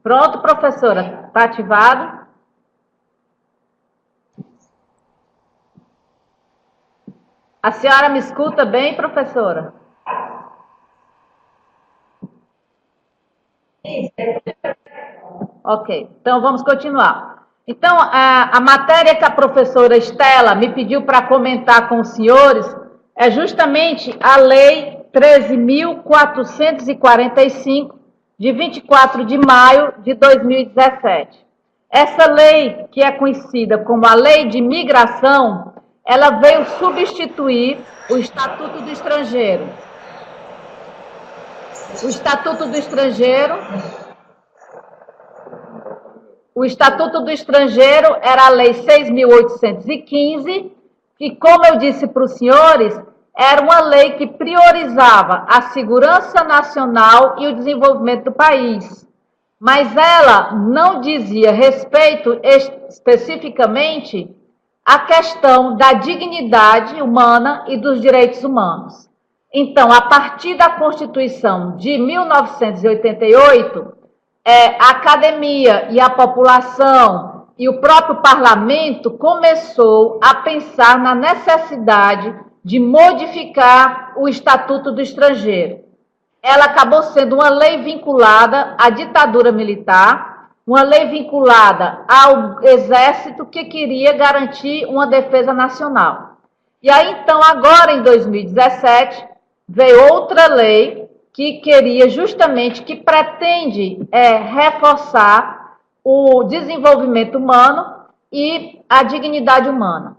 Pronto, professora. Está ativado? A senhora me escuta bem, professora? Ok, então vamos continuar. Então, a matéria que a professora Estela me pediu para comentar com os senhores é justamente a Lei 13.445, de 24 de maio de 2017. Essa lei, que é conhecida como a Lei de Migração, ela veio substituir o Estatuto do Estrangeiro. O Estatuto do Estrangeiro... O Estatuto do Estrangeiro era a Lei 6.815, que, como eu disse para os senhores, era uma lei que priorizava a segurança nacional e o desenvolvimento do país. Mas ela não dizia respeito especificamente à questão da dignidade humana e dos direitos humanos. Então, a partir da Constituição de 1988, a academia e a população e o próprio parlamento começou a pensar na necessidade de modificar o Estatuto do Estrangeiro. Ela acabou sendo uma lei vinculada à ditadura militar, uma lei vinculada ao exército que queria garantir uma defesa nacional. E aí, então, agora em 2017, veio outra lei que queria justamente, que pretende reforçar o desenvolvimento humano e a dignidade humana.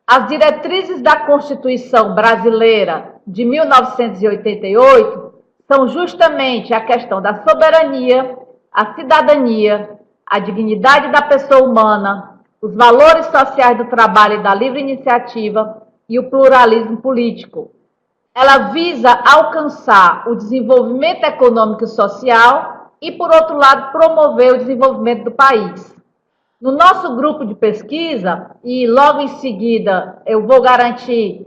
As diretrizes da Constituição Brasileira de 1988 são justamente a questão da soberania, a cidadania, a dignidade da pessoa humana, os valores sociais do trabalho e da livre iniciativa e o pluralismo político. Ela visa alcançar o desenvolvimento econômico e social e, por outro lado, promover o desenvolvimento do país. No nosso grupo de pesquisa, e logo em seguida eu vou garantir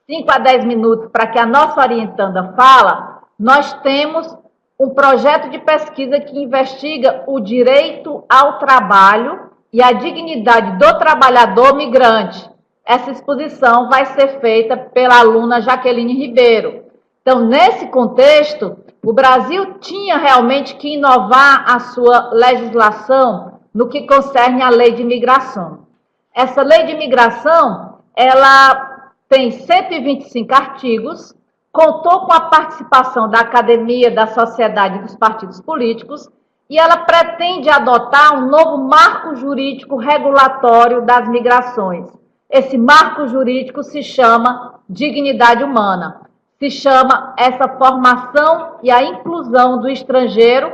5 a 10 minutos para que a nossa orientanda fala, nós temos um projeto de pesquisa que investiga o direito ao trabalho e a dignidade do trabalhador migrante. Essa exposição vai ser feita pela aluna Jaqueline Ribeiro. Então, nesse contexto, o Brasil tinha realmente que inovar a sua legislação no que concerne à lei de imigração. Essa lei de imigração, ela tem 125 artigos, contou com a participação da academia, da sociedade e dos partidos políticos, e ela pretende adotar um novo marco jurídico regulatório das migrações. Esse marco jurídico se chama dignidade humana, se chama essa formação e a inclusão do estrangeiro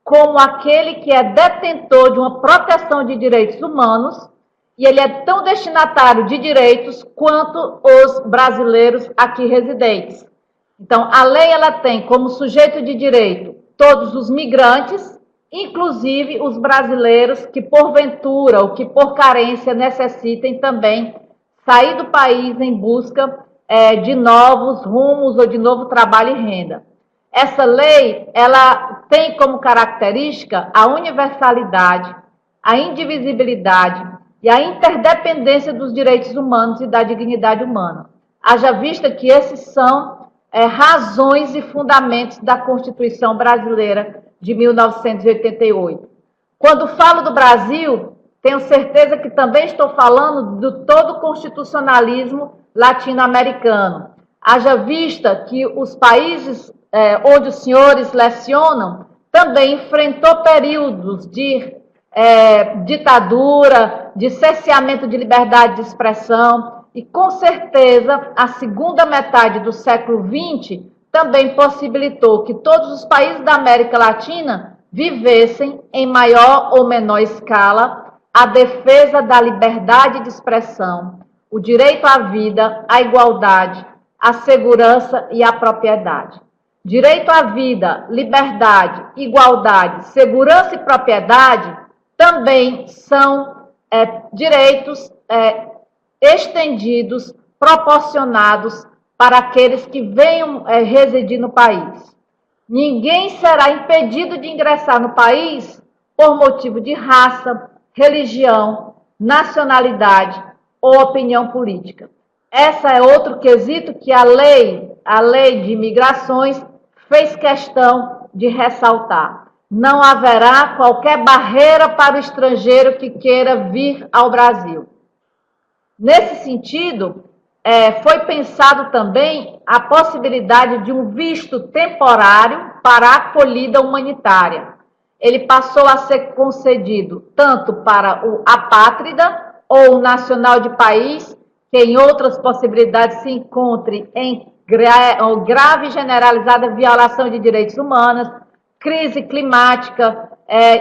como aquele que é detentor de uma proteção de direitos humanos, e ele é tão destinatário de direitos quanto os brasileiros aqui residentes. Então, a lei ela tem como sujeito de direito todos os migrantes, inclusive os brasileiros que, porventura, ou que por carência necessitem também sair do país em busca de novos rumos ou de novo trabalho e renda. Essa lei, ela tem como característica a universalidade, a indivisibilidade e a interdependência dos direitos humanos e da dignidade humana. Haja vista que esses são razões e fundamentos da Constituição Brasileira de 1988. Quando falo do Brasil, tenho certeza que também estou falando do todo o constitucionalismo latino-americano. Haja vista que os países onde os senhores lecionam também enfrentou períodos de ditadura, de cerceamento de liberdade de expressão, e com certeza a segunda metade do século XX também possibilitou que todos os países da América Latina vivessem em maior ou menor escala a defesa da liberdade de expressão, o direito à vida, à igualdade, à segurança e à propriedade. Direito à vida, liberdade, igualdade, segurança e propriedade também são direitos estendidos proporcionados para aqueles que venham residir no país. Ninguém será impedido de ingressar no país por motivo de raça, religião, nacionalidade ou opinião política. Esse é outro quesito que a lei de imigrações fez questão de ressaltar. Não haverá qualquer barreira para o estrangeiro que queira vir ao Brasil. Nesse sentido, foi pensado também a possibilidade de um visto temporário para a acolhida humanitária. Ele passou a ser concedido tanto para o apátrida ou o nacional de país que em outras possibilidades se encontre em grave e generalizada violação de direitos humanos, crise climática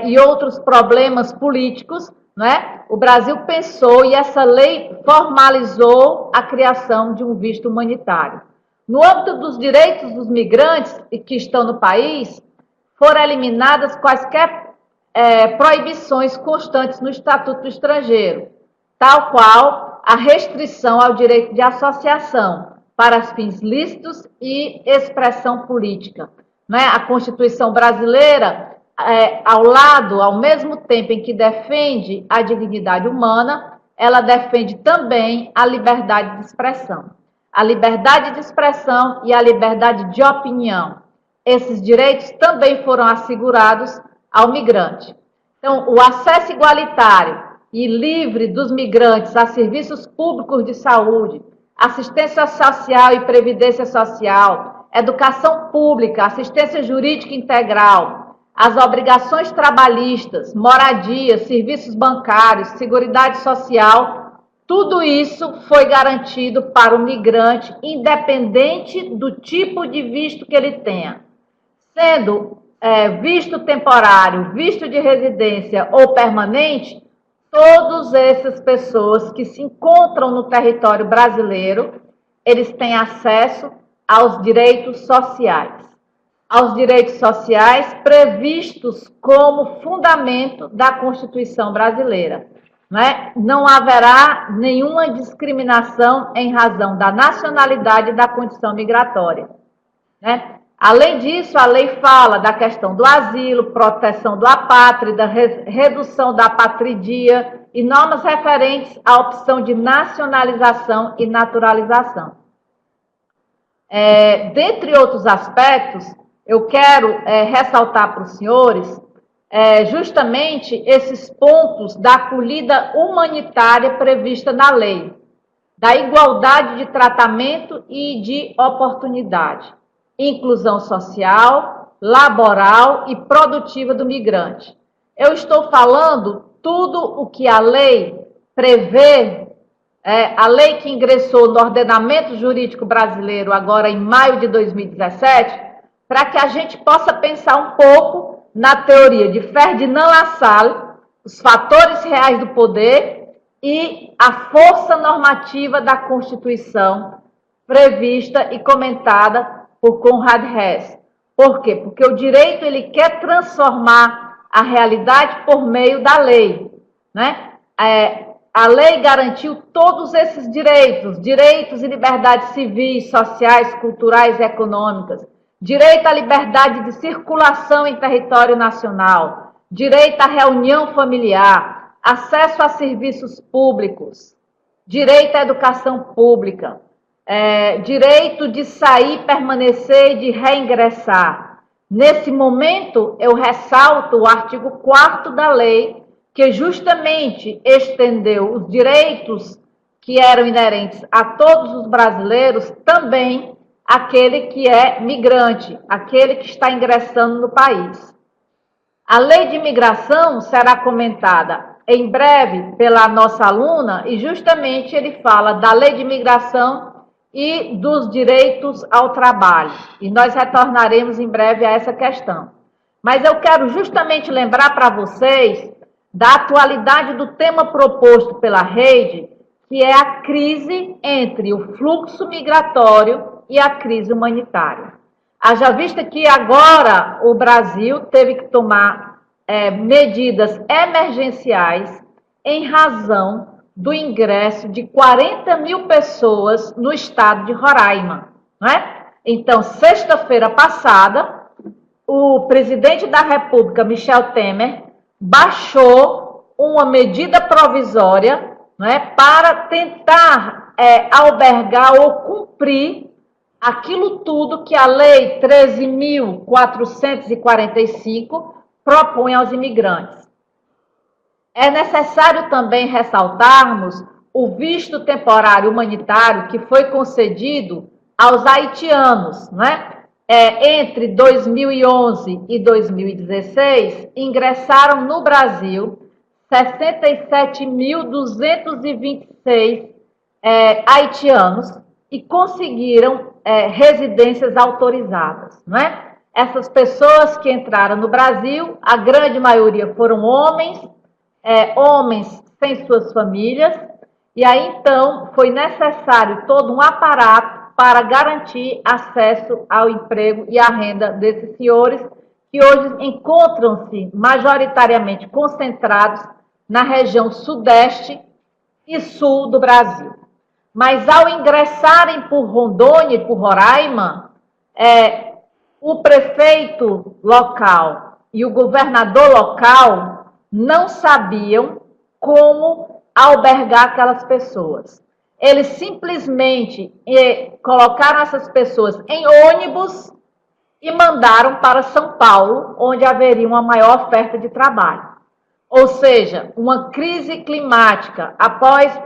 e outros problemas políticos, né? O Brasil pensou e essa lei formalizou a criação de um visto humanitário. No âmbito dos direitos dos migrantes que estão no país, foram eliminadas quaisquer proibições constantes no Estatuto do Estrangeiro, tal qual a restrição ao direito de associação para fins lícitos e expressão política. Né? A Constituição brasileira, ao mesmo tempo em que defende a dignidade humana, ela defende também a liberdade de expressão. A liberdade de expressão e a liberdade de opinião. Esses direitos também foram assegurados ao migrante. Então, o acesso igualitário e livre dos migrantes a serviços públicos de saúde, assistência social e previdência social, educação pública, assistência jurídica integral, as obrigações trabalhistas, moradia, serviços bancários, seguridade social, tudo isso foi garantido para o migrante, independente do tipo de visto que ele tenha. Sendo visto temporário, visto de residência ou permanente, todas essas pessoas que se encontram no território brasileiro, eles têm acesso aos direitos sociais. Aos direitos sociais previstos como fundamento da Constituição brasileira. Né? Não haverá nenhuma discriminação em razão da nacionalidade e da condição migratória. Né? Além disso, a lei fala da questão do asilo, proteção do apátrida, redução da apatridia e normas referentes à opção de nacionalização e naturalização. Dentre outros aspectos, eu quero ressaltar para os senhores justamente esses pontos da acolhida humanitária prevista na lei, da igualdade de tratamento e de oportunidade, inclusão social, laboral e produtiva do migrante. Eu estou falando tudo o que a lei prevê, a lei que ingressou no ordenamento jurídico brasileiro agora em maio de 2017, para que a gente possa pensar um pouco na teoria de Ferdinand Lassalle, os fatores reais do poder e a força normativa da Constituição prevista e comentada por Conrad Hess. Por quê? Porque o direito ele quer transformar a realidade por meio da lei. Né? A lei garantiu todos esses direitos, direitos e liberdades civis, sociais, culturais e econômicas, direito à liberdade de circulação em território nacional, direito à reunião familiar, acesso a serviços públicos, direito à educação pública, direito de sair, permanecer e de reingressar. Nesse momento, eu ressalto o artigo 4º da lei, que justamente estendeu os direitos que eram inerentes a todos os brasileiros, também aquele que é migrante, aquele que está ingressando no país. A lei de imigração será comentada em breve pela nossa aluna e justamente ele fala da lei de imigração e dos direitos ao trabalho. E nós retornaremos em breve a essa questão. Mas eu quero justamente lembrar para vocês da atualidade do tema proposto pela rede, que é a crise entre o fluxo migratório e a crise humanitária. Haja vista que agora o Brasil teve que tomar medidas emergenciais em razão do ingresso de 40 mil pessoas no estado de Roraima, não é? Então, sexta-feira passada, o presidente da República, Michel Temer, baixou uma medida provisória, não é, para tentar albergar ou cumprir aquilo tudo que a Lei 13.445 propõe aos imigrantes. É necessário também ressaltarmos o visto temporário humanitário que foi concedido aos haitianos, né? Entre 2011 e 2016, ingressaram no Brasil 67.226 haitianos e conseguiram residências autorizadas, não é? Essas pessoas que entraram no Brasil, a grande maioria foram homens sem suas famílias, e aí então foi necessário todo um aparato para garantir acesso ao emprego e à renda desses senhores, que hoje encontram-se majoritariamente concentrados na região sudeste e sul do Brasil. Mas ao ingressarem por Rondônia e por Roraima, o prefeito local e o governador local não sabiam como albergar aquelas pessoas. Eles simplesmente colocaram essas pessoas em ônibus e mandaram para São Paulo, onde haveria uma maior oferta de trabalho. Ou seja, uma crise climática, após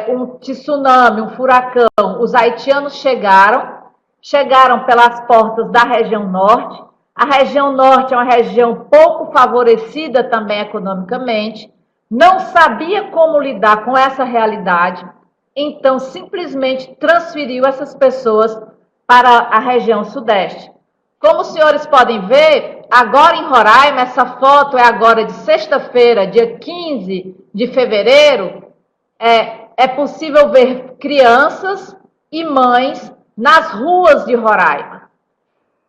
um tsunami, um furacão, os haitianos chegaram pelas portas da região norte. A região norte é uma região pouco favorecida também economicamente, não sabia como lidar com essa realidade, então simplesmente transferiu essas pessoas para a região sudeste. Como os senhores podem ver, agora em Roraima, essa foto é agora de sexta-feira, dia 15 de fevereiro, é possível ver crianças e mães nas ruas de Roraima.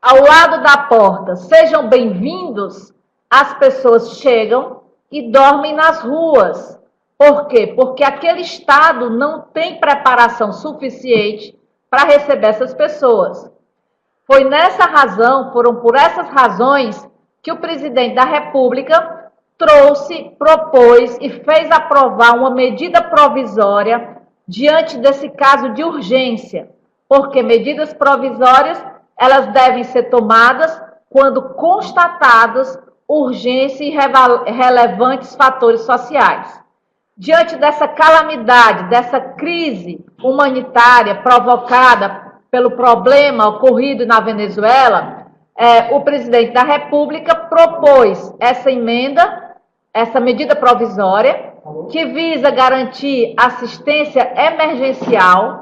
Ao lado da porta, sejam bem-vindos, as pessoas chegam e dormem nas ruas. Por quê? Porque aquele estado não tem preparação suficiente para receber essas pessoas. Foram por essas razões que o presidente da República propôs e fez aprovar uma medida provisória diante desse caso de urgência, porque medidas provisórias elas devem ser tomadas quando constatados urgência e relevantes fatores sociais. Diante dessa calamidade, dessa crise humanitária provocada pelo problema ocorrido na Venezuela, o presidente da República propôs essa emenda, essa medida provisória, que visa garantir assistência emergencial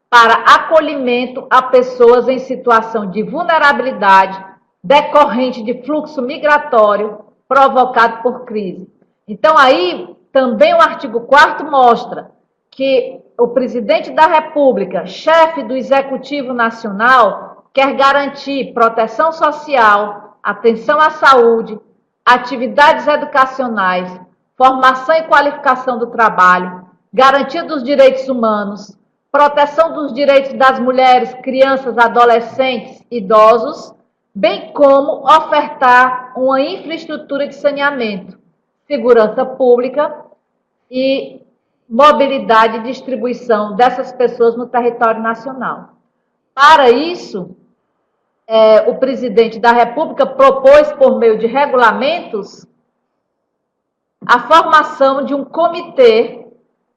para acolhimento a pessoas em situação de vulnerabilidade decorrente de fluxo migratório provocado por crise. Então, aí, também o artigo 4º mostra que o presidente da República, chefe do Executivo Nacional, quer garantir proteção social, atenção à saúde, atividades educacionais, formação e qualificação do trabalho, garantia dos direitos humanos, proteção dos direitos das mulheres, crianças, adolescentes, idosos, bem como ofertar uma infraestrutura de saneamento, segurança pública e mobilidade e distribuição dessas pessoas no território nacional. Para isso, o presidente da República propôs, por meio de regulamentos, a formação de um comitê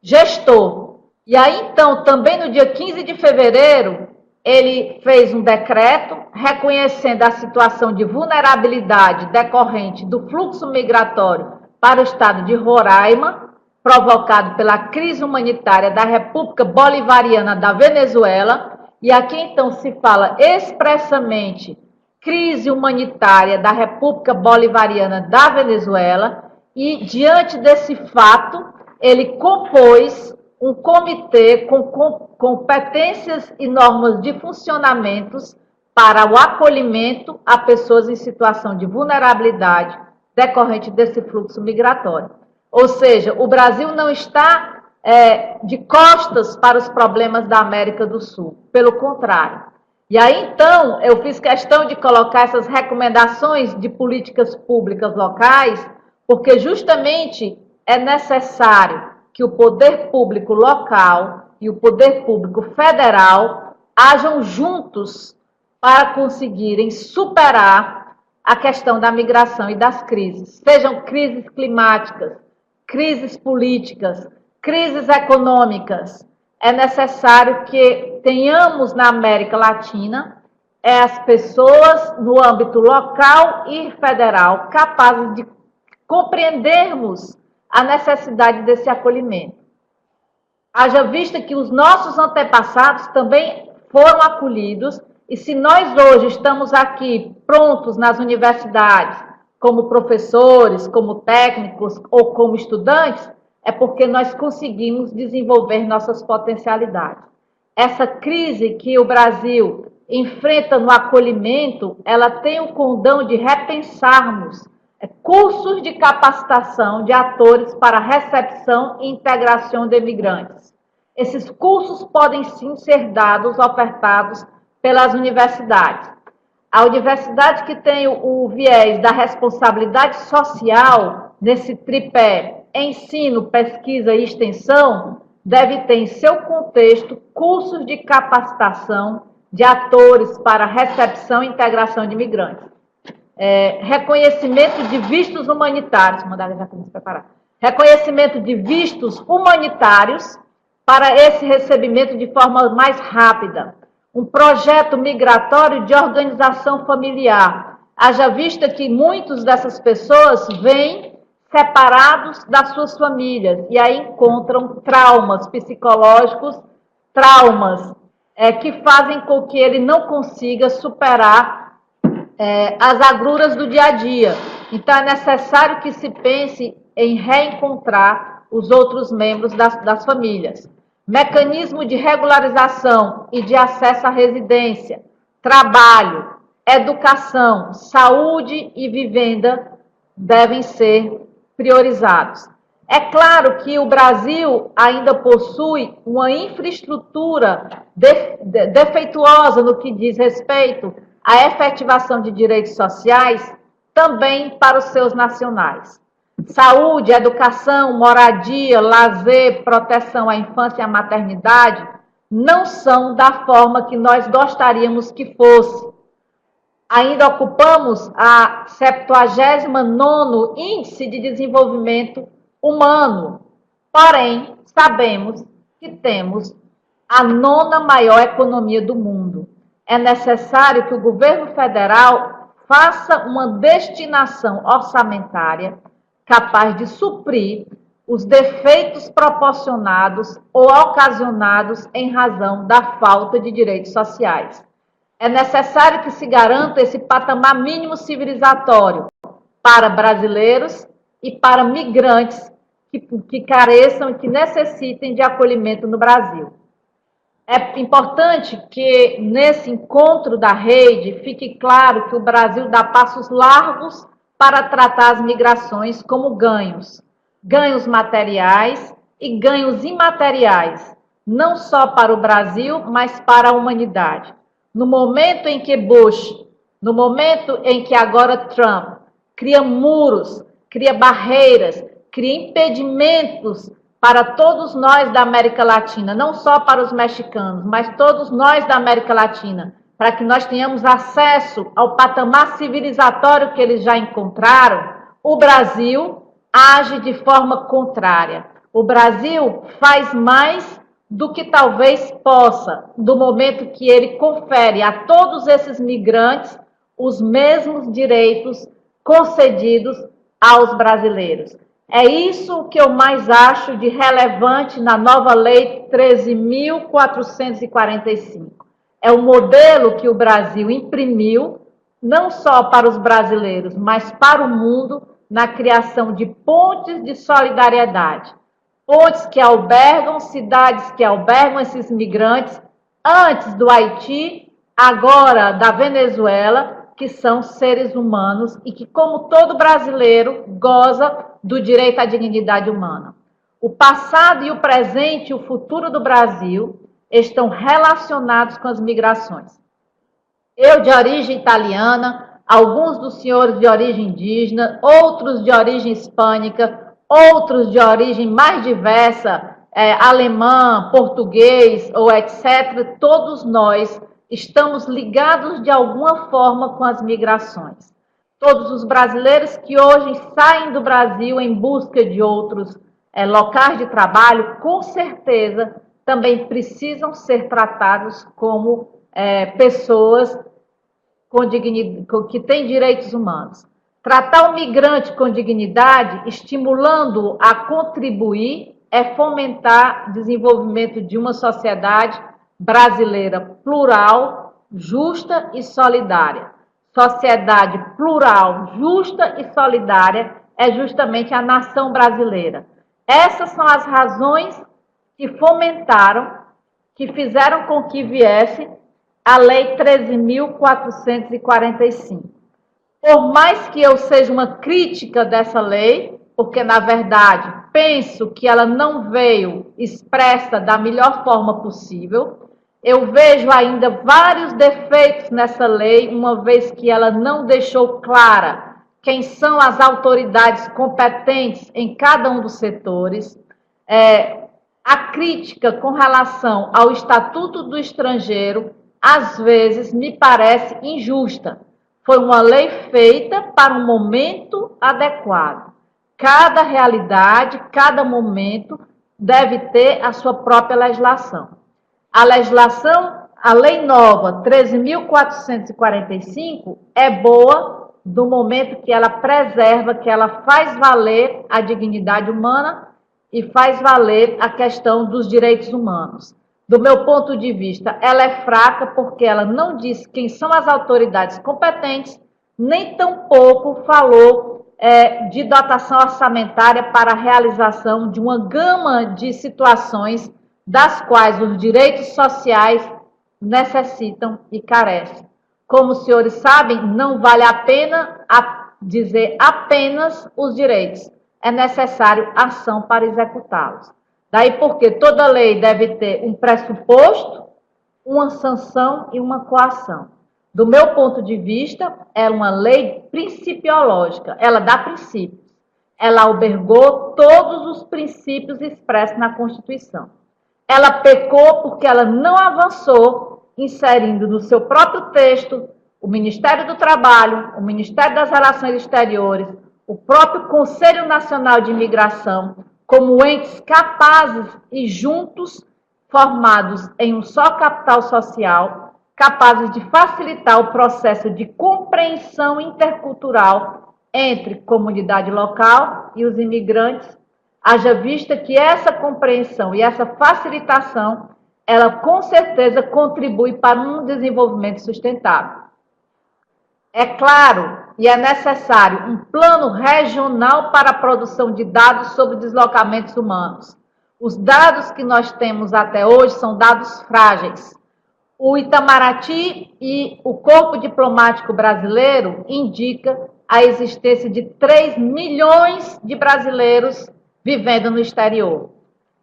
gestor. E aí, então, também no dia 15 de fevereiro, ele fez um decreto reconhecendo a situação de vulnerabilidade decorrente do fluxo migratório para o estado de Roraima, provocado pela crise humanitária da República Bolivariana da Venezuela. E aqui, então, se fala expressamente crise humanitária da República Bolivariana da Venezuela. E, diante desse fato, ele compôs um comitê com competências e normas de funcionamentos para o acolhimento a pessoas em situação de vulnerabilidade decorrente desse fluxo migratório. Ou seja, o Brasil não está de costas para os problemas da América do Sul. Pelo contrário. E aí, então, eu fiz questão de colocar essas recomendações de políticas públicas locais, porque justamente é necessário que o poder público local e o poder público federal hajam juntos para conseguirem superar a questão da migração e das crises, sejam crises climáticas, crises políticas, crises econômicas. É necessário que tenhamos na América Latina as pessoas no âmbito local e federal capazes de compreendermos a necessidade desse acolhimento. Haja vista que os nossos antepassados também foram acolhidos, e se nós hoje estamos aqui prontos nas universidades, como professores, como técnicos ou como estudantes, é porque nós conseguimos desenvolver nossas potencialidades. Essa crise que o Brasil enfrenta no acolhimento, ela tem o condão de repensarmos cursos de capacitação de atores para recepção e integração de imigrantes. Esses cursos podem sim ser dados, ofertados pelas universidades. A universidade que tem o viés da responsabilidade social, nesse tripé ensino, pesquisa e extensão, deve ter em seu contexto cursos de capacitação de atores para recepção e integração de imigrantes. Reconhecimento de vistos humanitários, mandar já como se preparar. Reconhecimento de vistos humanitários para esse recebimento de forma mais rápida. Um projeto migratório de organização familiar. Haja vista que muitas dessas pessoas vêm separados das suas famílias e aí encontram traumas psicológicos, traumas que fazem com que ele não consiga superar as agruras do dia a dia. Então, é necessário que se pense em reencontrar os outros membros das famílias. Mecanismo de regularização e de acesso à residência, trabalho, educação, saúde e vivenda devem ser priorizados. É claro que o Brasil ainda possui uma infraestrutura defeituosa no que diz respeito à efetivação de direitos sociais também para os seus nacionais. Saúde, educação, moradia, lazer, proteção à infância e à maternidade não são da forma que nós gostaríamos que fosse. Ainda ocupamos a 79º Índice de Desenvolvimento Humano, porém, sabemos que temos a 9ª maior economia do mundo. É necessário que o governo federal faça uma destinação orçamentária capaz de suprir os defeitos proporcionados ou ocasionados em razão da falta de direitos sociais. É necessário que se garanta esse patamar mínimo civilizatório para brasileiros e para migrantes que careçam e que necessitem de acolhimento no Brasil. É importante que nesse encontro da rede fique claro que o Brasil dá passos largos para tratar as migrações como ganhos materiais e ganhos imateriais, não só para o Brasil, mas para a humanidade. No momento em que Bush, no momento em que agora Trump cria muros, cria barreiras, cria impedimentos para todos nós da América Latina, não só para os mexicanos, mas todos nós da América Latina, para que nós tenhamos acesso ao patamar civilizatório que eles já encontraram, o Brasil age de forma contrária. O Brasil faz mais do que talvez possa, do momento que ele confere a todos esses migrantes os mesmos direitos concedidos aos brasileiros. É isso que eu mais acho de relevante na nova Lei 13.445. É o modelo que o Brasil imprimiu, não só para os brasileiros, mas para o mundo, na criação de pontes de solidariedade. Pontes que albergam, cidades que albergam esses migrantes, antes do Haiti, agora da Venezuela, que são seres humanos e que, como todo brasileiro, goza do direito à dignidade humana. O passado e o presente e o futuro do Brasil estão relacionados com as migrações. Eu, de origem italiana, alguns dos senhores de origem indígena, outros de origem hispânica, outros de origem mais diversa, alemã, português ou etc., todos nós estamos ligados de alguma forma com as migrações. Todos os brasileiros que hoje saem do Brasil em busca de outros locais de trabalho, com certeza também precisam ser tratados como pessoas que têm direitos humanos. Tratar o migrante com dignidade, estimulando-o a contribuir, é fomentar o desenvolvimento de uma sociedade brasileira plural, justa e solidária. Sociedade plural, justa e solidária é justamente a nação brasileira. Essas são as razões que fomentaram, que fizeram com que viesse a Lei 13.445. Por mais que eu seja uma crítica dessa lei, porque, na verdade, penso que ela não veio expressa da melhor forma possível, eu vejo ainda vários defeitos nessa lei, uma vez que ela não deixou clara quem são as autoridades competentes em cada um dos setores. A crítica com relação ao Estatuto do Estrangeiro, às vezes, me parece injusta. Foi uma lei feita para um momento adequado. Cada realidade, cada momento deve ter a sua própria legislação. A lei nova 13.445 é boa do momento que ela preserva, que ela faz valer a dignidade humana e faz valer a questão dos direitos humanos. Do meu ponto de vista, ela é fraca porque ela não diz quem são as autoridades competentes, nem tampouco falou de dotação orçamentária para a realização de uma gama de situações das quais os direitos sociais necessitam e carecem. Como os senhores sabem, não vale a pena dizer apenas os direitos. É necessário ação para executá-los. Daí porque toda lei deve ter um pressuposto, uma sanção e uma coação. Do meu ponto de vista, é uma lei principiológica, ela dá princípios. Ela albergou todos os princípios expressos na Constituição. Ela pecou porque ela não avançou, inserindo no seu próprio texto o Ministério do Trabalho, o Ministério das Relações Exteriores, o próprio Conselho Nacional de Imigração, como entes capazes e juntos, formados em um só capital social, capazes de facilitar o processo de compreensão intercultural entre comunidade local e os imigrantes, haja vista que essa compreensão e essa facilitação, ela com certeza contribui para um desenvolvimento sustentável. É claro e é necessário um plano regional para a produção de dados sobre deslocamentos humanos. Os dados que nós temos até hoje são dados frágeis. O Itamaraty e o Corpo Diplomático Brasileiro indica a existência de 3 milhões de brasileiros vivendo no exterior.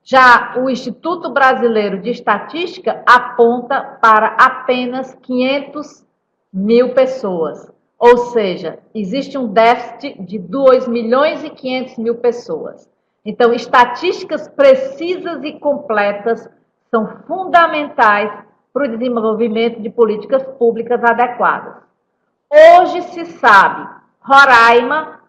Já o Instituto Brasileiro de Estatística aponta para apenas 500 mil pessoas. Ou seja, existe um déficit de 2 milhões e 500 mil pessoas. Então, estatísticas precisas e completas são fundamentais para o desenvolvimento de políticas públicas adequadas. Hoje se sabe, Roraima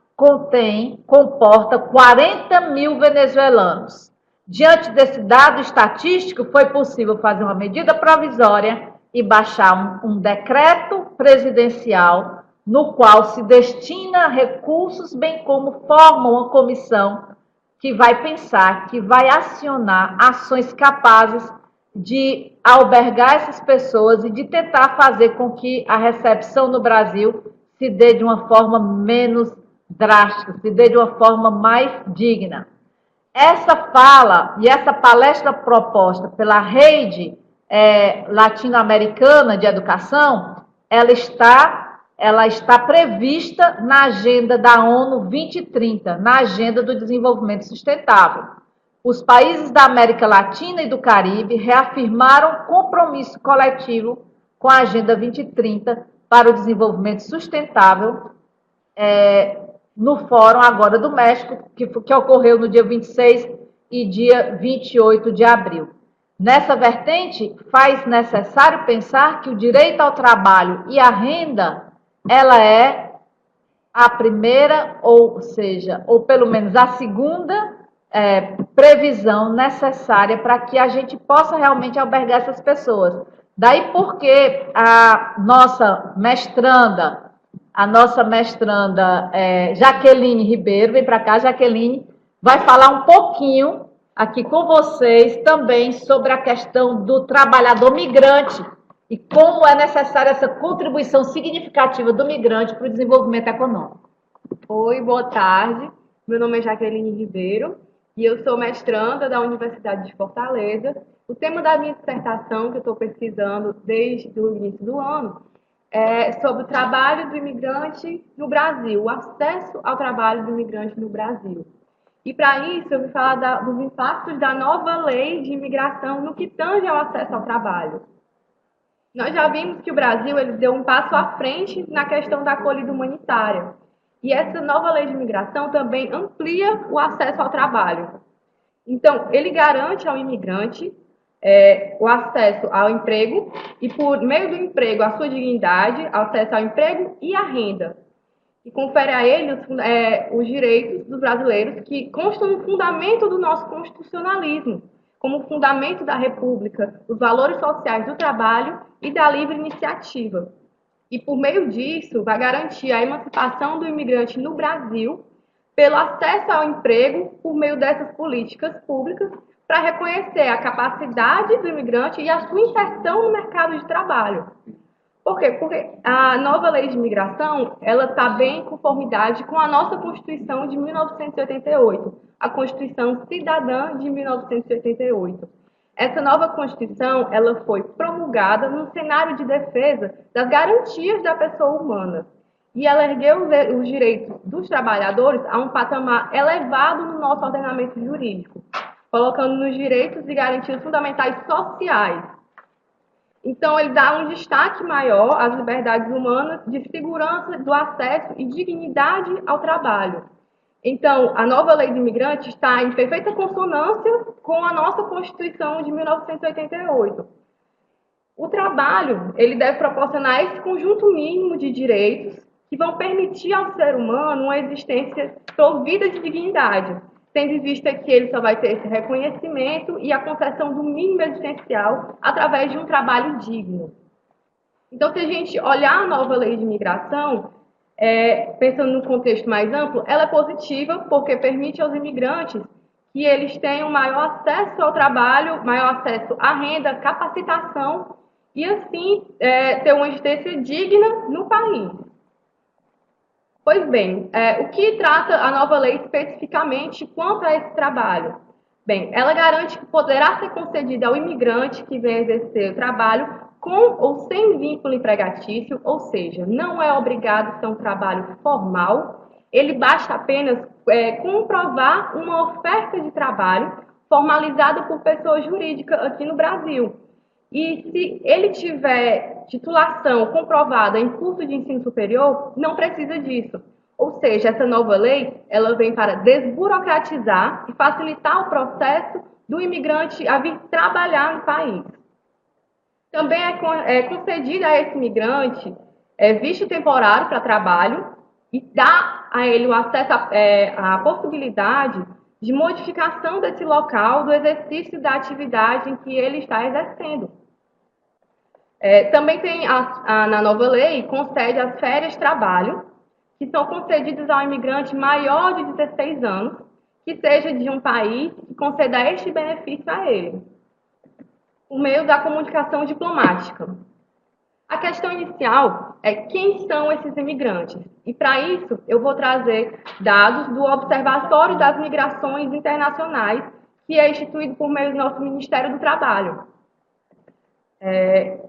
comporta 40 mil venezuelanos. Diante desse dado estatístico, foi possível fazer uma medida provisória e baixar um decreto presidencial no qual se destina recursos, bem como forma uma comissão que vai pensar, que vai acionar ações capazes de albergar essas pessoas e de tentar fazer com que a recepção no Brasil se dê de uma forma menos drástica, se dê de uma forma mais digna. Essa fala e essa palestra proposta pela Rede Latino-Americana de Educação, ela está prevista na agenda da ONU 2030, na agenda do desenvolvimento sustentável. os países da América Latina e do Caribe reafirmaram compromisso coletivo com a Agenda 2030 para o desenvolvimento sustentável, no Fórum agora do México, que ocorreu no dia 26 e dia 28 de abril. Nessa vertente, faz necessário pensar que o direito ao trabalho e à renda, ela é a primeira, ou seja, ou pelo menos a segunda previsão necessária para que a gente possa realmente albergar essas pessoas. Daí porque a nossa mestranda Jaqueline Ribeiro, vem para cá, Jaqueline, vai falar um pouquinho aqui com vocês também sobre a questão do trabalhador migrante e como é necessária essa contribuição significativa do migrante para o desenvolvimento econômico. Oi, boa tarde. Meu nome é Jaqueline Ribeiro e eu sou mestranda da Universidade de Fortaleza. O tema da minha dissertação, que eu estou pesquisando desde o início do ano, é sobre o trabalho do imigrante no Brasil, o acesso ao trabalho do imigrante no Brasil. E para isso eu vou falar dos impactos da nova lei de imigração no que tange ao acesso ao trabalho. Nós já vimos que o Brasil ele deu um passo à frente na questão da acolhida humanitária. E essa nova lei de imigração também amplia o acesso ao trabalho. Então, ele garante ao imigrante o acesso ao emprego e, por meio do emprego, a sua dignidade, acesso ao emprego e à renda. E confere a ele os direitos dos brasileiros que constam no fundamento do nosso constitucionalismo, como fundamento da República, os valores sociais do trabalho e da livre iniciativa. E, por meio disso, vai garantir a emancipação do imigrante no Brasil pelo acesso ao emprego por meio dessas políticas públicas para reconhecer a capacidade do imigrante e a sua inserção no mercado de trabalho. Por quê? Porque a nova lei de imigração ela está bem em conformidade com a nossa Constituição de 1988, a Constituição Cidadã de 1988. Essa nova Constituição ela foi promulgada no cenário de defesa das garantias da pessoa humana e ela ergueu os direitos dos trabalhadores a um patamar elevado no nosso ordenamento jurídico, colocando nos direitos e garantias fundamentais sociais. Então, ele dá um destaque maior às liberdades humanas de segurança do acesso e dignidade ao trabalho. Então, a nova lei do imigrante está em perfeita consonância com a nossa Constituição de 1988. O trabalho, ele deve proporcionar esse conjunto mínimo de direitos que vão permitir ao ser humano uma existência provida de dignidade, tendo em vista que ele só vai ter esse reconhecimento e a concessão do mínimo existencial através de um trabalho digno. Então, se a gente olhar a nova lei de imigração, pensando no contexto mais amplo, ela é positiva porque permite aos imigrantes que eles tenham maior acesso ao trabalho, maior acesso à renda, capacitação e, assim, ter uma existência digna no país. Pois bem, o que trata a nova lei especificamente quanto a esse trabalho? Bem, ela garante que poderá ser concedida ao imigrante que vem exercer o trabalho com ou sem vínculo empregatício, ou seja, não é obrigado a ser um trabalho formal, ele basta apenas comprovar uma oferta de trabalho formalizada por pessoa jurídica aqui no Brasil. E se ele tiver titulação comprovada em curso de ensino superior, não precisa disso. Ou seja, essa nova lei, ela vem para desburocratizar e facilitar o processo do imigrante a vir trabalhar no país. Também é concedida a esse imigrante visto temporário para trabalho e dá a ele o acesso à possibilidade de modificação desse local do exercício da atividade em que ele está exercendo. Também tem, na nova lei, concede as férias de trabalho, que são concedidas ao imigrante maior de 16 anos, que seja de um país que conceda este benefício a ele, por meio da comunicação diplomática. A questão inicial é quem são esses imigrantes. E, para isso, eu vou trazer dados do Observatório das Migrações Internacionais, que é instituído por meio do nosso Ministério do Trabalho.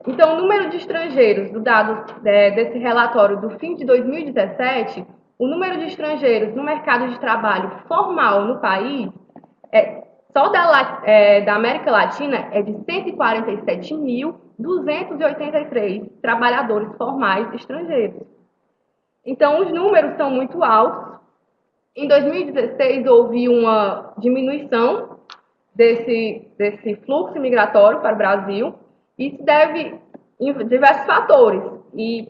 Então, o número de estrangeiros, do dado desse relatório do fim de 2017, o número de estrangeiros no mercado de trabalho formal no país só da América Latina é de 147.283 trabalhadores formais estrangeiros. Então, os números são muito altos. Em 2016, houve uma diminuição desse fluxo migratório para o Brasil. Isso deve em diversos fatores, e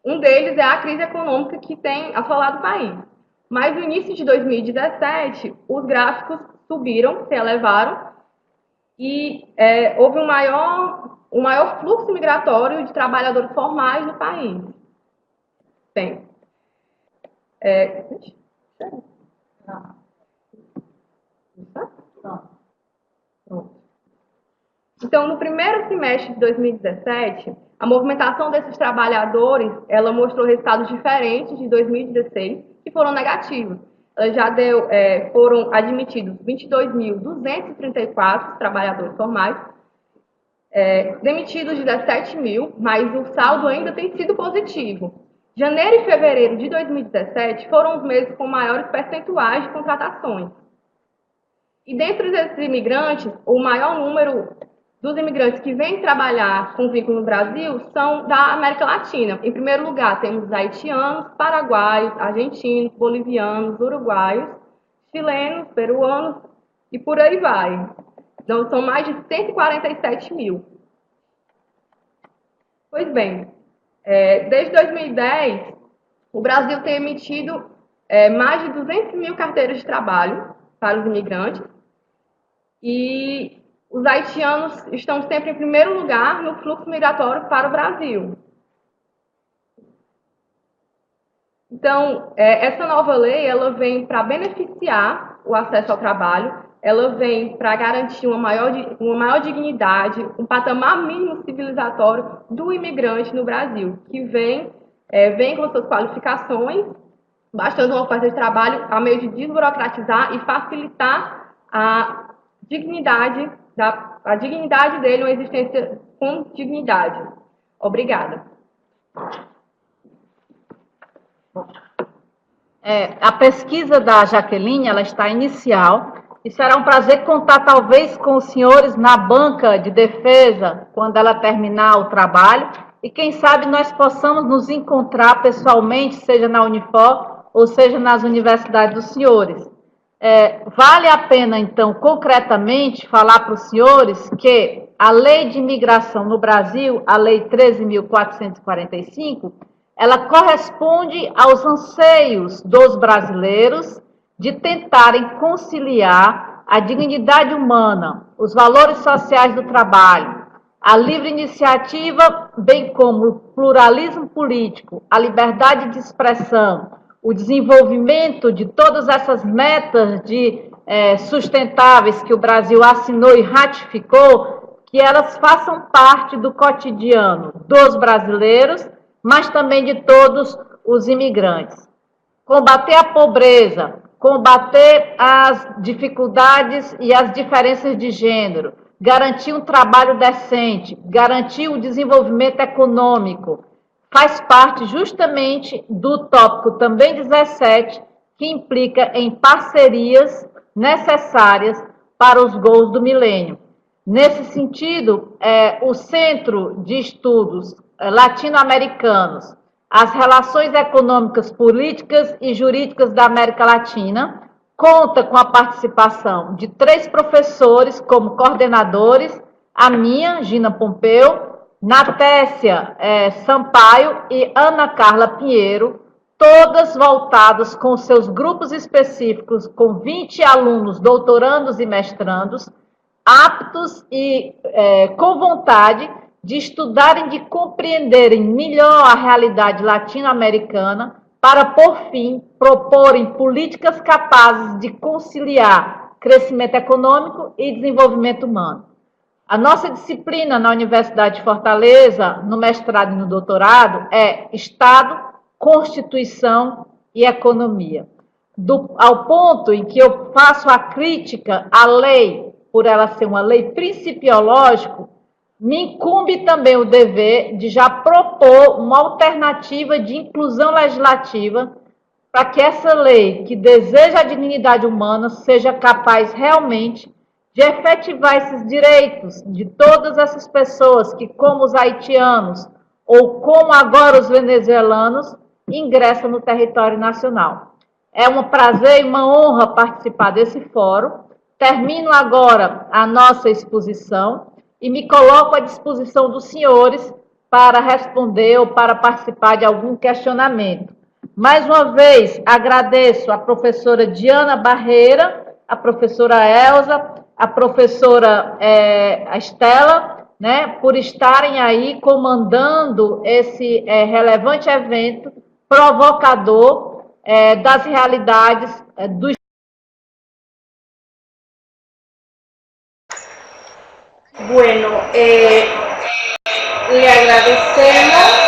um deles é a crise econômica que tem assolado o país. Mas no início de 2017, os gráficos subiram, se elevaram, e houve um maior fluxo migratório de trabalhadores formais no país. Bem, então, no primeiro semestre de 2017, a movimentação desses trabalhadores, ela mostrou resultados diferentes de 2016, que foram negativos. Ela já foram admitidos 22.234 trabalhadores formais, demitidos 17.000, mas o saldo ainda tem sido positivo. Janeiro e fevereiro de 2017 foram os meses com maiores percentuais de contratações. E dentre esses imigrantes, o maior número dos imigrantes que vêm trabalhar com vínculo no Brasil são da América Latina. Em primeiro lugar, temos haitianos, paraguaios, argentinos, bolivianos, uruguaios, chilenos, peruanos e por aí vai. Então, são mais de 147 mil. Pois bem, desde 2010, o Brasil tem emitido mais de 200 mil carteiras de trabalho para os imigrantes, e os haitianos estão sempre em primeiro lugar no fluxo migratório para o Brasil. Então, essa nova lei, ela vem para beneficiar o acesso ao trabalho, ela vem para garantir uma maior dignidade, um patamar mínimo civilizatório do imigrante no Brasil, que vem com suas qualificações, bastando uma oferta de trabalho a meio de desburocratizar e facilitar a dignidade dele, uma existência com dignidade. Obrigada. A pesquisa da Jaqueline, ela está inicial, e será um prazer contar talvez com os senhores na banca de defesa, quando ela terminar o trabalho, e quem sabe nós possamos nos encontrar pessoalmente, seja na Unifor ou seja nas universidades dos senhores. Vale a pena, então, concretamente, falar para os senhores que a Lei de Imigração no Brasil, a Lei 13.445, ela corresponde aos anseios dos brasileiros de tentarem conciliar a dignidade humana, os valores sociais do trabalho, a livre iniciativa, bem como o pluralismo político, a liberdade de expressão, o desenvolvimento de todas essas metas sustentáveis que o Brasil assinou e ratificou, que elas façam parte do cotidiano dos brasileiros, mas também de todos os imigrantes. Combater a pobreza, combater as dificuldades e as diferenças de gênero, garantir um trabalho decente, garantir o desenvolvimento econômico, faz parte justamente do tópico também 17, que implica em parcerias necessárias para os goals do milênio. Nesse sentido, o Centro de Estudos Latino-Americanos, as Relações Econômicas, Políticas e Jurídicas da América Latina, conta com a participação de 3 professores como coordenadores, a minha, Gina Pompeu, Natécia Sampaio e Ana Carla Pinheiro, todas voltadas com seus grupos específicos, com 20 alunos, doutorandos e mestrandos, aptos e com vontade de estudarem, de compreenderem melhor a realidade latino-americana, para, por fim, proporem políticas capazes de conciliar crescimento econômico e desenvolvimento humano. A nossa disciplina na Universidade de Fortaleza, no mestrado e no doutorado, é Estado, Constituição e Economia. Ao ponto em que eu faço a crítica à lei, por ela ser uma lei principiológica, me incumbe também o dever de já propor uma alternativa de inclusão legislativa para que essa lei, que deseja a dignidade humana, seja capaz realmente de efetivar esses direitos de todas essas pessoas que, como os haitianos ou como agora os venezuelanos, ingressam no território nacional. É um prazer e uma honra participar desse fórum. Termino agora a nossa exposição e me coloco à disposição dos senhores para responder ou para participar de algum questionamento. Mais uma vez, agradeço a professora Diana Barreira, a professora Elza, a professora a Estela, né, por estarem aí comandando esse relevante evento provocador das realidades dos. Bueno, le agradecemos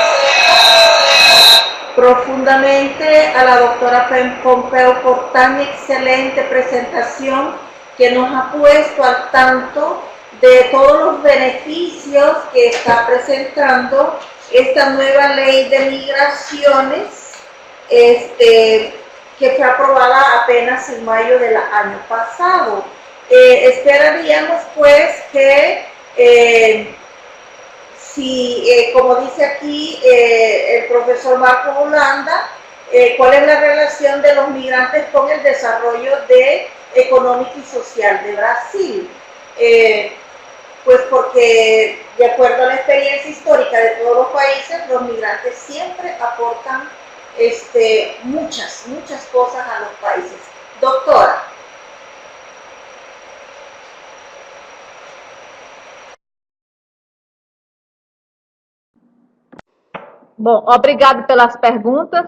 profundamente a la doctora Pompeo por tan excelente presentación que nos ha puesto al tanto de todos los beneficios que está presentando esta nueva ley de migraciones que fue aprobada apenas en mayo del año pasado. Esperaríamos pues que como dice aquí el profesor Marco Holanda, cuál es la relación de los migrantes con el desarrollo económico y social de Brasil. Pues porque de acuerdo a la experiencia histórica de todos los países, los migrantes siempre aportan muchas cosas a los países. Doctora. Bom, obrigado pelas perguntas.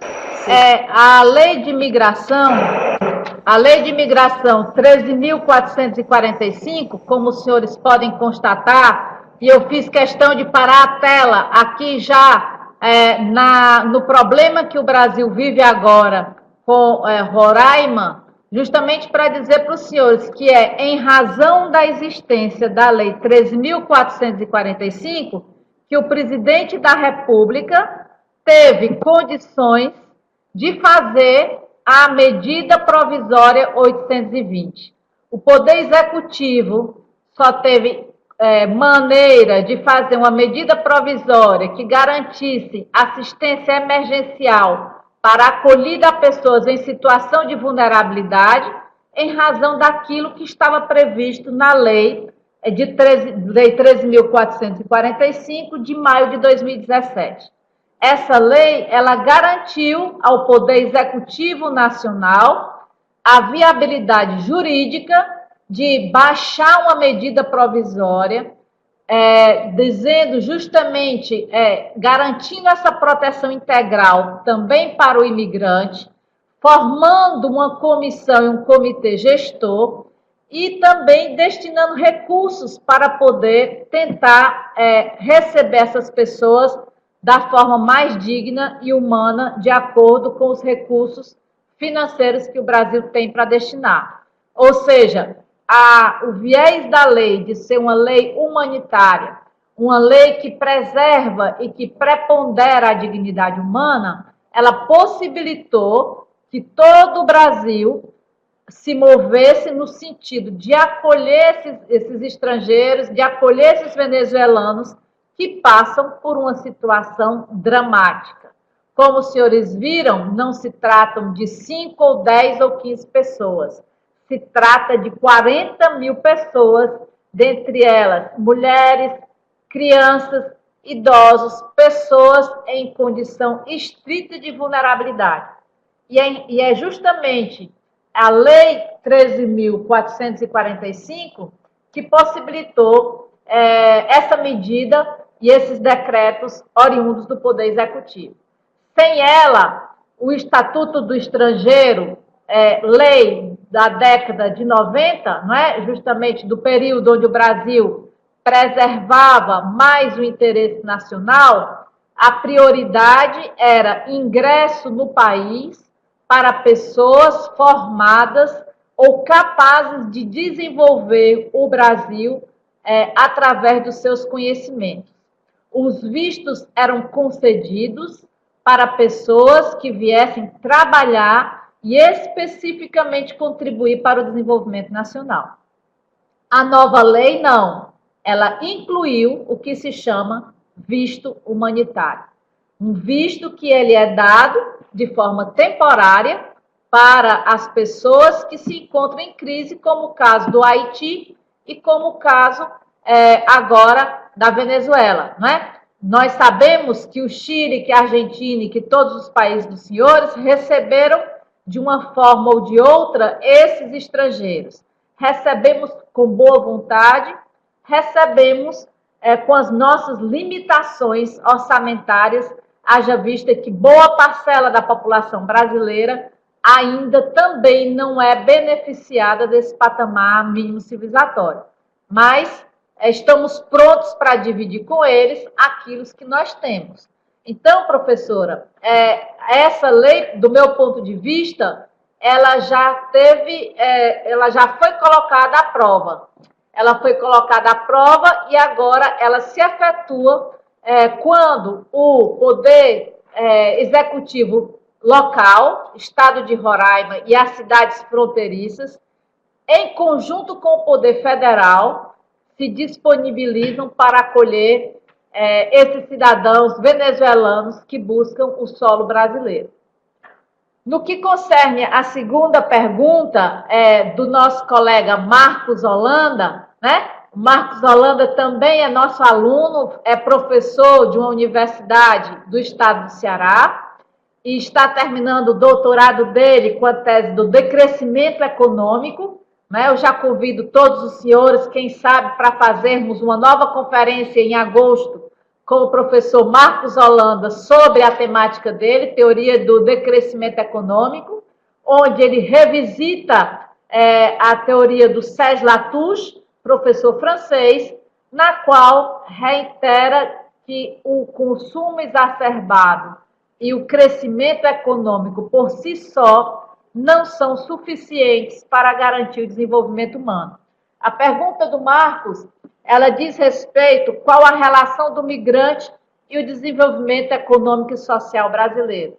A lei de migração 13.445, como os senhores podem constatar, e eu fiz questão de parar a tela aqui já no problema que o Brasil vive agora com Roraima, justamente para dizer para os senhores que em razão da existência da lei 13.445, que o presidente da República teve condições de fazer a medida provisória 820. O Poder Executivo só teve maneira de fazer uma medida provisória que garantisse assistência emergencial para a acolhida a pessoas em situação de vulnerabilidade, em razão daquilo que estava previsto na lei 13.445 de maio de 2017. Essa lei, ela garantiu ao Poder Executivo Nacional a viabilidade jurídica de baixar uma medida provisória, dizendo justamente, garantindo essa proteção integral também para o imigrante, formando uma comissão e um comitê gestor, e também destinando recursos para poder tentar receber essas pessoas da forma mais digna e humana, de acordo com os recursos financeiros que o Brasil tem para destinar. Ou seja, o viés da lei de ser uma lei humanitária, uma lei que preserva e que prepondera a dignidade humana, ela possibilitou que todo o Brasil se movesse no sentido de acolher esses estrangeiros, de acolher esses venezuelanos que passam por uma situação dramática. Como os senhores viram, não se tratam de 5 ou 10 ou 15 pessoas. Se trata de 40 mil pessoas, dentre elas mulheres, crianças, idosos, pessoas em condição estrita de vulnerabilidade. E é justamente a Lei 13.445 que possibilitou essa medida e esses decretos oriundos do Poder Executivo. Sem ela, o Estatuto do Estrangeiro, lei da década de 90, não é? Justamente do período onde o Brasil preservava mais o interesse nacional, a prioridade era ingresso no país para pessoas formadas ou capazes de desenvolver o Brasil através dos seus conhecimentos. Os vistos eram concedidos para pessoas que viessem trabalhar e especificamente contribuir para o desenvolvimento nacional. A nova lei, não. Ela incluiu o que se chama visto humanitário. Um visto que ele é dado de forma temporária para as pessoas que se encontram em crise, como o caso do Haiti e como o caso agora da Venezuela, não é? Nós sabemos que o Chile, que a Argentina e que todos os países dos senhores receberam de uma forma ou de outra esses estrangeiros. Recebemos com boa vontade, recebemos com as nossas limitações orçamentárias, haja vista que boa parcela da população brasileira ainda também não é beneficiada desse patamar mínimo civilizatório. Mas estamos prontos para dividir com eles aquilo que nós temos. Então, professora, essa lei, do meu ponto de vista, ela já foi colocada à prova. Ela foi colocada à prova e agora ela se efetua quando o poder executivo local, Estado de Roraima e as cidades fronteiriças, em conjunto com o poder federal, se disponibilizam para acolher esses cidadãos venezuelanos que buscam o solo brasileiro. No que concerne a segunda pergunta do nosso colega Marcos Holanda, né? O Marcos Holanda também é nosso aluno, é professor de uma universidade do estado do Ceará e está terminando o doutorado dele com a tese do decrescimento econômico. Né? Eu já convido todos os senhores, quem sabe, para fazermos uma nova conferência em agosto com o professor Marcos Holanda sobre a temática dele, teoria do decrescimento econômico, onde ele revisita a teoria do Serge Latouche, professor francês, na qual reitera que o consumo exacerbado e o crescimento econômico por si só não são suficientes para garantir o desenvolvimento humano. A pergunta do Marcos, ela diz respeito qual a relação do migrante e o desenvolvimento econômico e social brasileiro.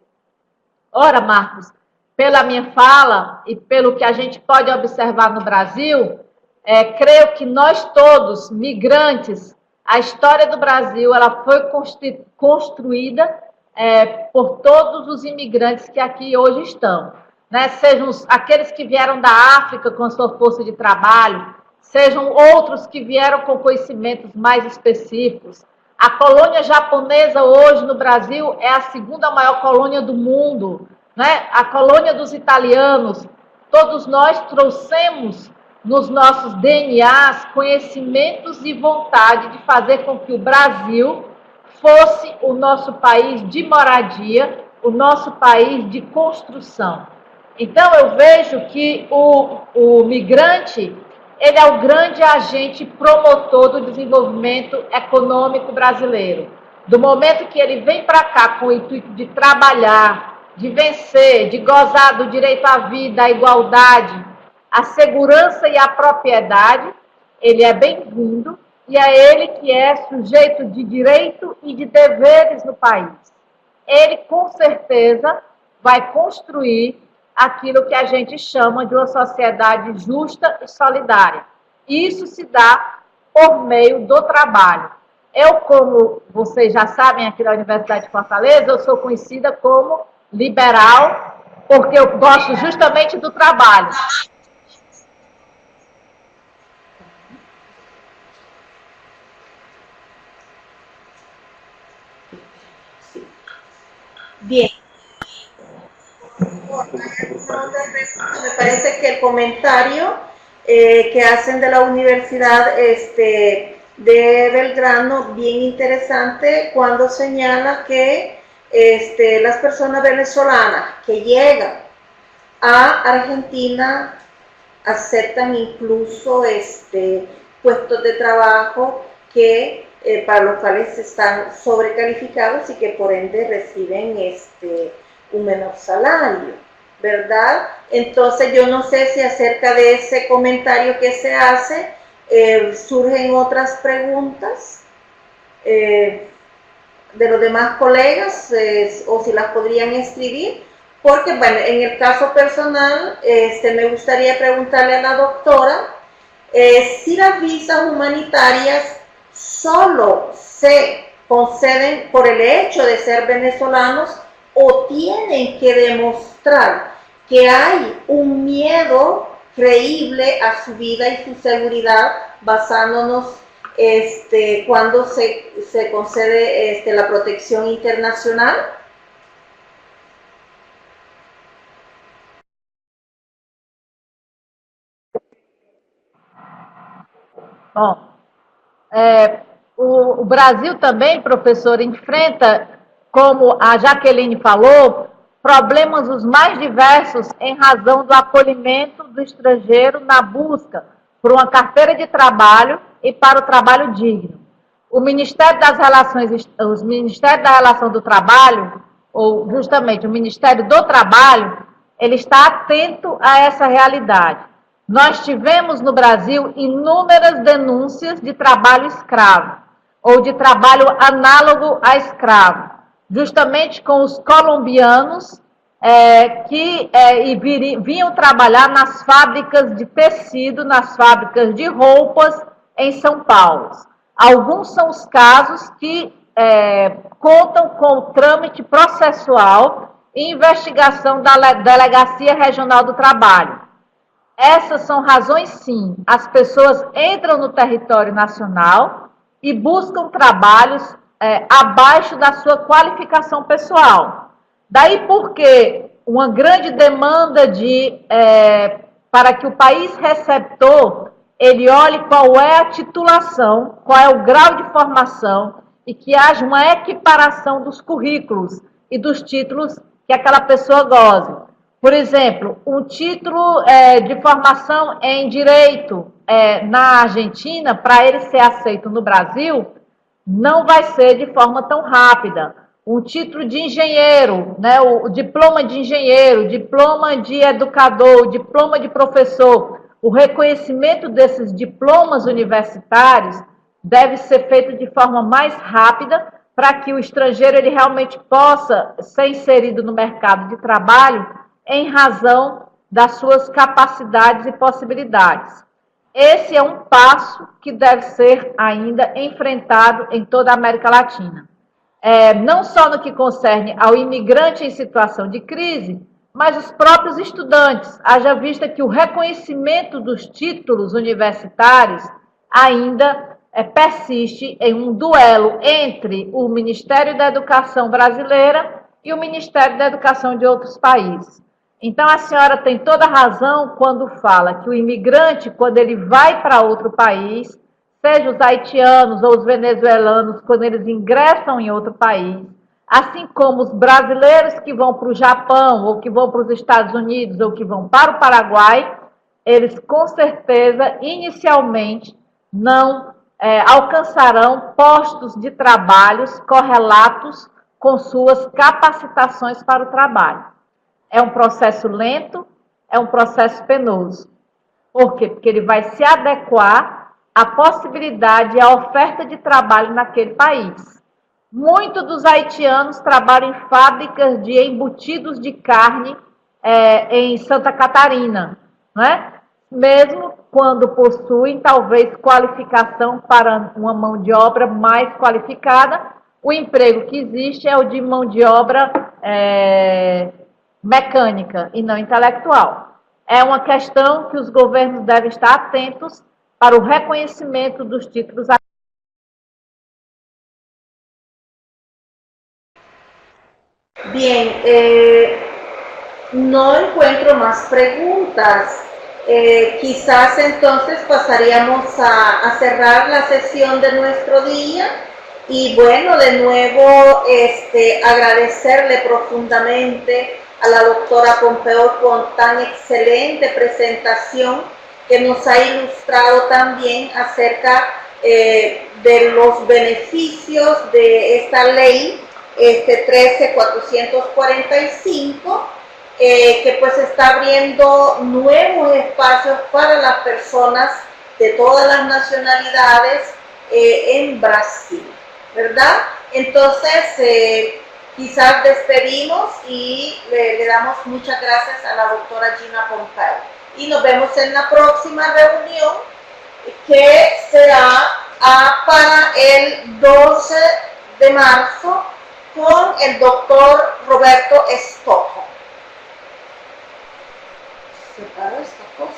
Ora, Marcos, pela minha fala e pelo que a gente pode observar no Brasil, creio que nós todos, migrantes, a história do Brasil ela foi construída por todos os imigrantes que aqui hoje estão. Né? Sejam aqueles que vieram da África com a sua força de trabalho, sejam outros que vieram com conhecimentos mais específicos. A colônia japonesa hoje no Brasil é a segunda maior colônia do mundo, né? A colônia dos italianos. Todos nós trouxemos nos nossos DNAs conhecimentos e vontade de fazer com que o Brasil fosse o nosso país de moradia, o nosso país de construção. Então, eu vejo que o migrante, ele é o grande agente promotor do desenvolvimento econômico brasileiro. Do momento que ele vem para cá com o intuito de trabalhar, de vencer, de gozar do direito à vida, à igualdade, à segurança e à propriedade, ele é bem-vindo e é ele que é sujeito de direito e de deveres no país. Ele, com certeza, vai construir aquilo que a gente chama de uma sociedade justa e solidária. E isso se dá por meio do trabalho. Eu, como vocês já sabem aqui na Universidade de Fortaleza, eu sou conhecida como liberal, porque eu gosto justamente do trabalho. Bien. Me parece que el comentario que hacen de la Universidad de Belgrano, bien interesante, cuando señala que las personas venezolanas que llegan a Argentina aceptan incluso puestos de trabajo que para los cuales están sobrecalificados y que por ende reciben un menor salario, ¿verdad? Entonces yo no sé si acerca de ese comentario que se hace surgen otras preguntas de los demás colegas o si las podrían escribir, porque bueno, en el caso personal me gustaría preguntarle a la doctora si las visas humanitarias solo se conceden por el hecho de ser venezolanos o tienen que demostrar que hay un miedo creíble a su vida y su seguridad basándonos cuando se concede la protección internacional. Bom, o Brasil também, professor, enfrenta, como a Jaqueline falou, problemas os mais diversos em razão do acolhimento do estrangeiro na busca por uma carteira de trabalho e para o trabalho digno. O Ministério da Relação do Trabalho, ou justamente o Ministério do Trabalho, ele está atento a essa realidade. Nós tivemos no Brasil inúmeras denúncias de trabalho escravo, ou de trabalho análogo a escravo, justamente com os colombianos que vinham trabalhar nas fábricas de tecido, nas fábricas de roupas em São Paulo. Alguns são os casos que contam com o trâmite processual e investigação da Delegacia Regional do Trabalho. Essas são razões, sim. As pessoas entram no território nacional e buscam trabalhos abaixo da sua qualificação pessoal. Daí porque uma grande demanda para que o país receptor ele olhe qual é a titulação, qual é o grau de formação e que haja uma equiparação dos currículos e dos títulos que aquela pessoa goze. Por exemplo, um título de formação em direito na Argentina, para ele ser aceito no Brasil, não vai ser de forma tão rápida. Um título de engenheiro, né, o diploma de engenheiro, diploma de educador, diploma de professor, o reconhecimento desses diplomas universitários deve ser feito de forma mais rápida para que o estrangeiro ele realmente possa ser inserido no mercado de trabalho em razão das suas capacidades e possibilidades. Esse é um passo que deve ser ainda enfrentado em toda a América Latina. Não só no que concerne ao imigrante em situação de crise, mas os próprios estudantes, haja vista que o reconhecimento dos títulos universitários ainda persiste em um duelo entre o Ministério da Educação brasileira e o Ministério da Educação de outros países. Então, a senhora tem toda a razão quando fala que o imigrante, quando ele vai para outro país, seja os haitianos ou os venezuelanos, quando eles ingressam em outro país, assim como os brasileiros que vão para o Japão, ou que vão para os Estados Unidos, ou que vão para o Paraguai, eles com certeza, inicialmente, não alcançarão postos de trabalhos correlatos com suas capacitações para o trabalho. É um processo lento, é um processo penoso. Por quê? Porque ele vai se adequar à possibilidade e à oferta de trabalho naquele país. Muitos dos haitianos trabalham em fábricas de embutidos de carne em Santa Catarina, não é? Mesmo quando possuem, talvez, qualificação para uma mão de obra mais qualificada, o emprego que existe é o de mão de obra mecânica e não intelectual. É uma questão que os governos devem estar atentos para o reconhecimento dos títulos. Bien, no encuentro más preguntas. Quizás entonces pasaríamos a cerrar la sesión de nuestro día y bueno, de nuevo agradecerle profundamente a la doctora Pompeo por tan excelente presentación que nos ha ilustrado también acerca de los beneficios de esta ley 13445 que pues está abriendo nuevos espacios para las personas de todas las nacionalidades en Brasil, ¿verdad? Entonces, quizás despedimos y le damos muchas gracias a la doctora Gina Pompeo. Y nos vemos en la próxima reunión que será para el 12 de marzo con el doctor Roberto Escojo. Separo esta cosa.